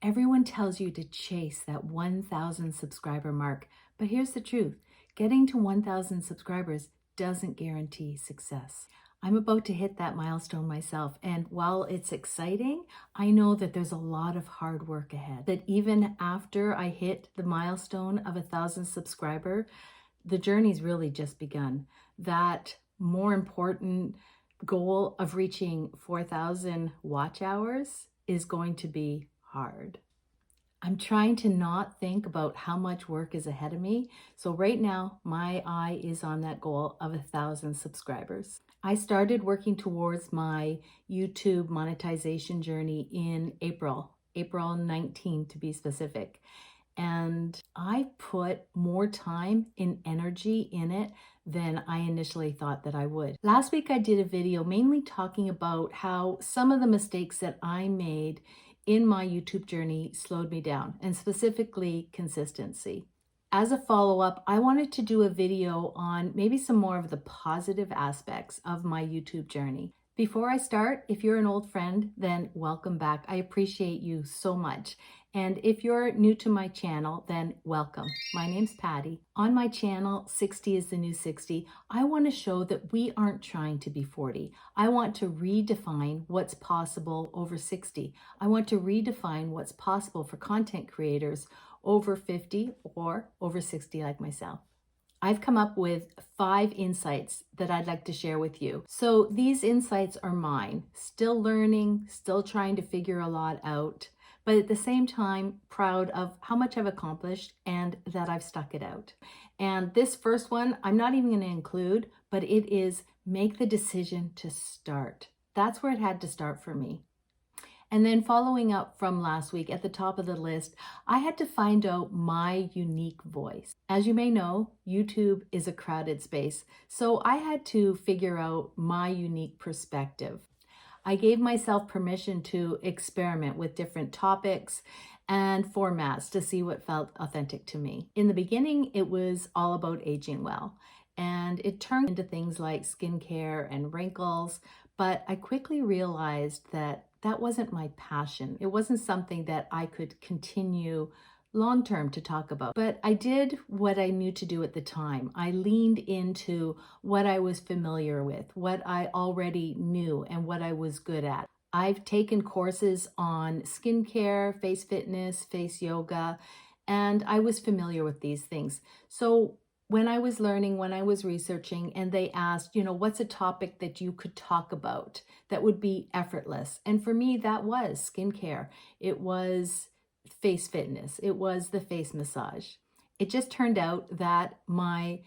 Everyone tells you to chase that 1,000 subscriber mark, but here's the truth. Getting to 1,000 subscribers doesn't guarantee success. I'm about to hit that milestone myself, and while it's exciting, I know that there's a lot of hard work ahead. That even after I hit the milestone of 1,000 subscriber, the journey's really just begun. That more important goal of reaching 4,000 watch hours is going to be hard. I'm trying to not think about how much work is ahead of me. So right now, my eye is on that goal of 1,000 subscribers. I started working towards my YouTube monetization journey in April 19 to be specific. And I put more time and energy in it than I initially thought that I would. Last week, I did a video mainly talking about how some of the mistakes that I made in my YouTube journey slowed me down, and specifically consistency. As a follow-up, I wanted to do a video on maybe some more of the positive aspects of my YouTube journey. Before I start, if you're an old friend, then welcome back. I appreciate you so much. And if you're new to my channel, then welcome. My name's Patty. On my channel, 60 is the new 60. I want to show that we aren't trying to be 40. I want to redefine what's possible over 60. I want to redefine what's possible for content creators over 50 or over 60 like myself. I've come up with 5 insights that I'd like to share with you. So these insights are mine, still learning, still trying to figure a lot out, but at the same time, proud of how much I've accomplished and that I've stuck it out. And this first one, I'm not even going to include, but it is make the decision to start. That's where it had to start for me. And then following up from last week, at the top of the list, I had to find out my unique voice. As you may know, YouTube is a crowded space, so I had to figure out my unique perspective. I gave myself permission to experiment with different topics and formats to see what felt authentic to me. In the beginning, it was all about aging well, and it turned into things like skincare and wrinkles, but I quickly realized that that wasn't my passion. It wasn't something that I could continue long-term to talk about. But I did what I knew to do at the time. I leaned into what I was familiar with, what I already knew, and what I was good at. I've taken courses on skincare, face fitness, face yoga, and I was familiar with these things. So when I was learning, when I was researching, and they asked, what's a topic that you could talk about that would be effortless? And for me, that was skincare. It was face fitness. It was the face massage. It just turned out that my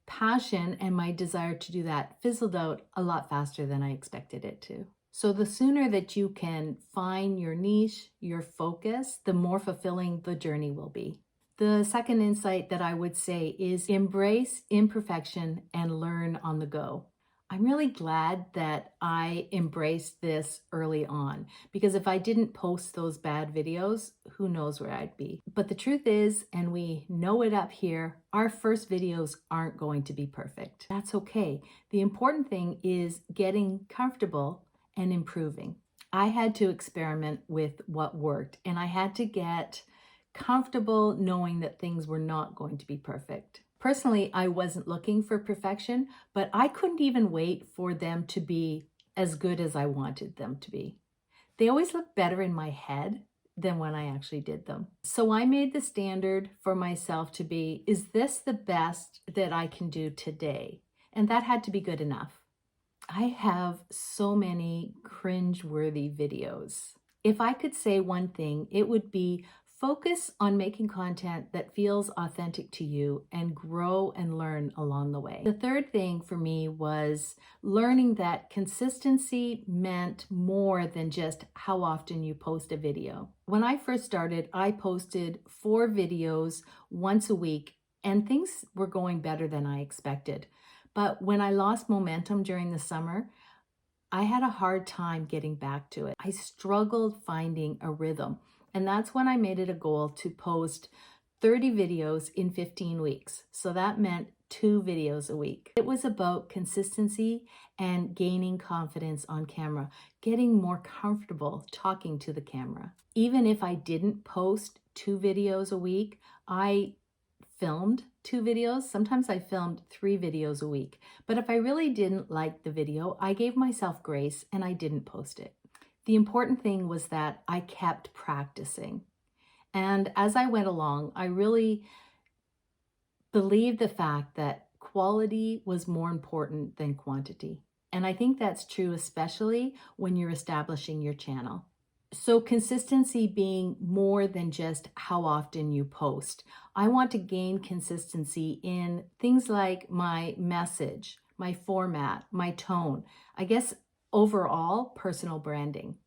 passion and my desire to do that fizzled out a lot faster than I expected it to. So the sooner that you can find your niche, your focus, the more fulfilling the journey will be. The second insight that I would say is embrace imperfection and learn on the go. I'm really glad that I embraced this early on, because if I didn't post those bad videos, who knows where I'd be. But the truth is, and we know it up here, our first videos aren't going to be perfect. That's okay. The important thing is getting comfortable and improving. I had to experiment with what worked, and I had to get comfortable knowing that things were not going to be perfect. Personally, I wasn't looking for perfection, but I couldn't even wait for them to be as good as I wanted them to be. They always look better in my head than when I actually did them. So I made the standard for myself to be, is this the best that I can do today? And that had to be good enough. I have so many cringe-worthy videos. If I could say one thing, it would be focus on making content that feels authentic to you and grow and learn along the way. The third thing for me was learning that consistency meant more than just how often you post a video. When I first started, I posted 4 videos once a week, and things were going better than I expected. But when I lost momentum during the summer, I had a hard time getting back to it. I struggled finding a rhythm. And that's when I made it a goal to post 30 videos in 15 weeks. So that meant 2 videos a week. It was about consistency and gaining confidence on camera, getting more comfortable talking to the camera. Even if I didn't post 2 videos a week, I filmed 2 videos. Sometimes I filmed 3 videos a week. But if I really didn't like the video, I gave myself grace and I didn't post it. The important thing was that I kept practicing. And as I went along, I really believed the fact that quality was more important than quantity. And I think that's true, especially when you're establishing your channel. So consistency being more than just how often you post. I want to gain consistency in things like my message, my format, my tone. I guess overall personal branding.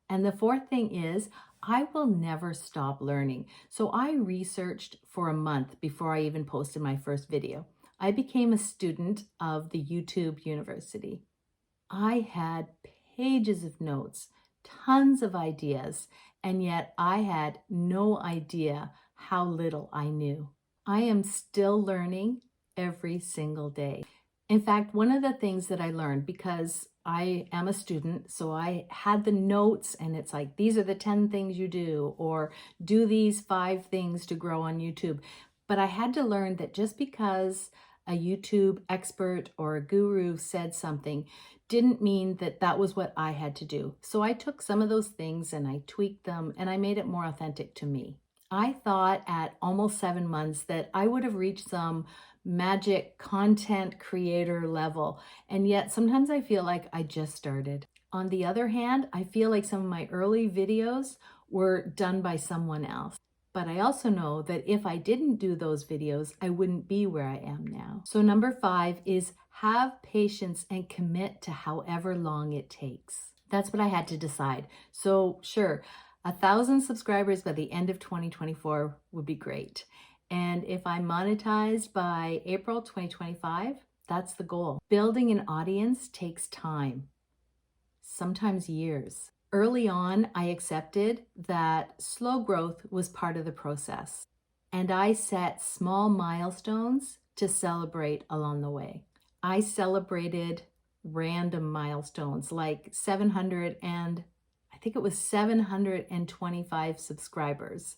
And the fourth thing is I will never stop learning. So I researched for a month before I even posted my first video. I became a student of the YouTube University. I had pages of notes, tons of ideas, and yet I had no idea how little I knew. I am still learning every single day. In fact, one of the things that I learned, because I am a student, so I had the notes and it's like, these are the 10 things you do, or do these 5 things to grow on YouTube. But I had to learn that just because a YouTube expert or a guru said something didn't mean that that was what I had to do. So I took some of those things and I tweaked them and I made it more authentic to me. I thought at almost 7 months that I would have reached some magic content creator level. And yet sometimes I feel like I just started. On the other hand, I feel like some of my early videos were done by someone else. But I also know that if I didn't do those videos, I wouldn't be where I am now. So number 5 is have patience and commit to however long it takes. That's what I had to decide. So sure, 1,000 subscribers by the end of 2024 would be great. And if I'm monetized by April 2025, that's the goal. Building an audience takes time, sometimes years. Early on, I accepted that slow growth was part of the process. And I set small milestones to celebrate along the way. I celebrated random milestones like 725 subscribers.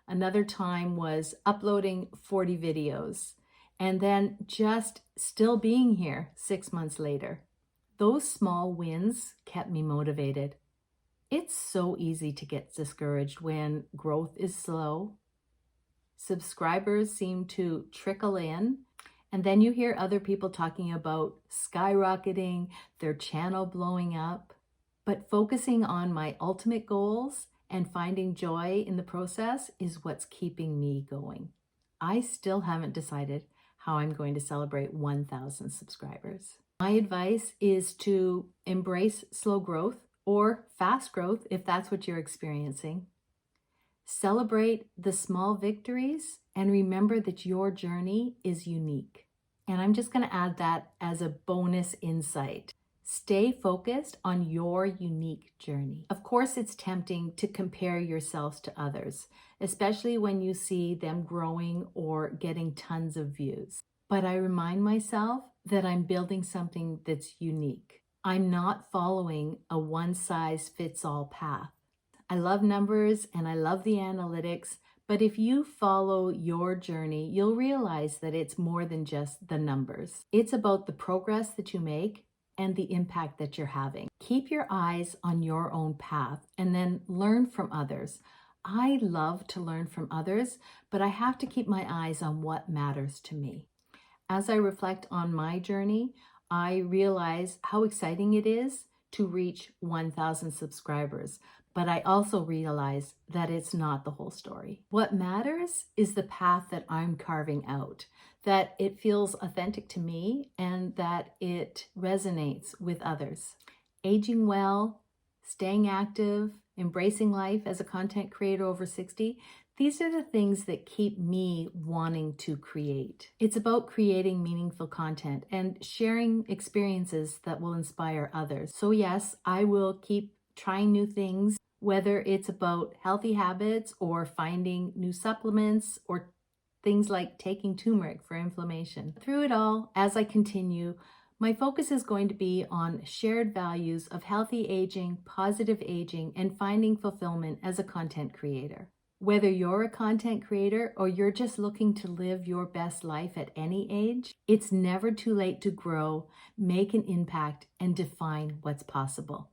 Another time was uploading 40 videos and then just still being here 6 months later. Those small wins kept me motivated. It's so easy to get discouraged when growth is slow. Subscribers seem to trickle in, and then you hear other people talking about skyrocketing, their channel blowing up. But focusing on my ultimate goals and finding joy in the process is what's keeping me going. I still haven't decided how I'm going to celebrate 1,000 subscribers. My advice is to embrace slow growth or fast growth if that's what you're experiencing. Celebrate the small victories and remember that your journey is unique. And I'm just going to add that as a bonus insight. Stay focused on your unique journey. Of course, it's tempting to compare yourselves to others, especially when you see them growing or getting tons of views. But I remind myself that I'm building something that's unique. I'm not following a one-size-fits-all path. I love numbers and I love the analytics, but if you follow your journey, you'll realize that it's more than just the numbers. It's about the progress that you make and the impact that you're having. Keep your eyes on your own path and then learn from others. I love to learn from others, but I have to keep my eyes on what matters to me. As I reflect on my journey, I realize how exciting it is to reach 1,000 subscribers, but I also realize that it's not the whole story. What matters is the path that I'm carving out, that it feels authentic to me and that it resonates with others. Aging well, staying active, embracing life as a content creator over 60, these are the things that keep me wanting to create. It's about creating meaningful content and sharing experiences that will inspire others. So yes, I will keep trying new things, whether it's about healthy habits or finding new supplements or things like taking turmeric for inflammation. Through it all, as I continue, my focus is going to be on shared values of healthy aging, positive aging, and finding fulfillment as a content creator. Whether you're a content creator or you're just looking to live your best life at any age, it's never too late to grow, make an impact, and define what's possible.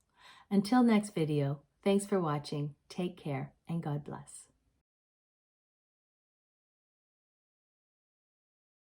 Until next video, thanks for watching, take care, and God bless.